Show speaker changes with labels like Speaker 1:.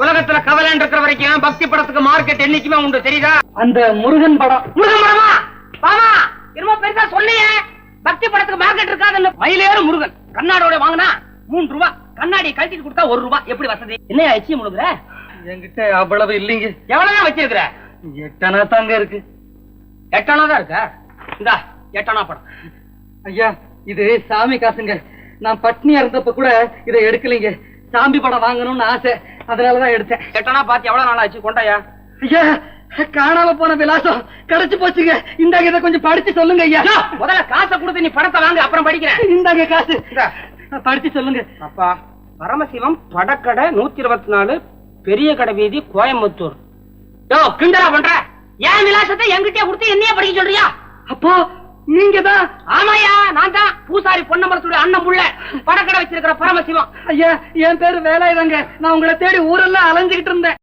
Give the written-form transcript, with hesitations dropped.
Speaker 1: உலகத்துல கவலை இருக்கிற வரைக்கும் பக்தி படத்துக்கு மார்க்கெட் என்னைக்குமே உண்டு, தெரியுதா?
Speaker 2: அந்த முருகன் படம்.
Speaker 1: முருகன் படமா? பாமா என்னமோ பெருசா சொன்னீங்க. பக்தி படத்துக்கு மார்க்கெட் இருக்காது. மயிலேறு முருகன் கண்ணாடியோட வாங்கினா 3 ரூபாய், கண்ணாடியை கழட்டிட்டு கொடுத்தா 1 ரூபாய். எப்படி வசதி? என்ன ஆச்சு முழுகுற?
Speaker 2: என்கிட்ட அவ்வளவு இல்லைங்க.
Speaker 1: எவ்வளவுதான் வச்சிருக்கிற?
Speaker 2: 8 அணா தாங்க இருக்கு.
Speaker 1: 8 அணா தான் இருக்கா? இந்தா 8 அணா படம்.
Speaker 2: ஐயா, இது சாமி காசுங்க. நான் பட்னியா இருந்தப்ப கூட இதை எடுக்கலைங்க. சாமி படம் வாங்கணும்னு ஆசை, அதனாலதான் எடுத்தேன்.
Speaker 1: 8 அணா பாத்து எவ்வளவு நாள் ஆச்சு? கொண்டாயா?
Speaker 2: ஐயா, காணாம போன விலாசம் கிடைச்சு போச்சுங்க. இந்தாங்க, இதை கொஞ்சம் படிச்சு சொல்லுங்க ஐயா.
Speaker 1: முதல்ல காசை கொடுத்து நீ படத்தை வாங்க, அப்புறம் படிக்கிறேன்.
Speaker 2: இந்தாங்க காசு, படிச்சு சொல்லுங்க.
Speaker 1: அப்பா, பரமசிவம் படக்கடை 124, பெரிய கடை வீதி, கோயம்புத்தூர். யோ, கிண்டலா பண்ற? ஏன் விலாசத்தை என்கிட்டயே கொடுத்து என்னையே படிக்க சொல்றியா?
Speaker 2: அப்போ நீங்க தான்?
Speaker 1: ஆமாயா, நான் தான். பூசாரி பொன்னமரத்துடைய அண்ணன் புள்ள, படக்கடை வச்சிருக்கிற பரமசிவம்.
Speaker 2: ஐயா, என் பேரு வேலாயுதங்க. நான் உங்களை தேடி ஊரெல்லாம் அலைஞ்சுகிட்டு இருந்தேன்.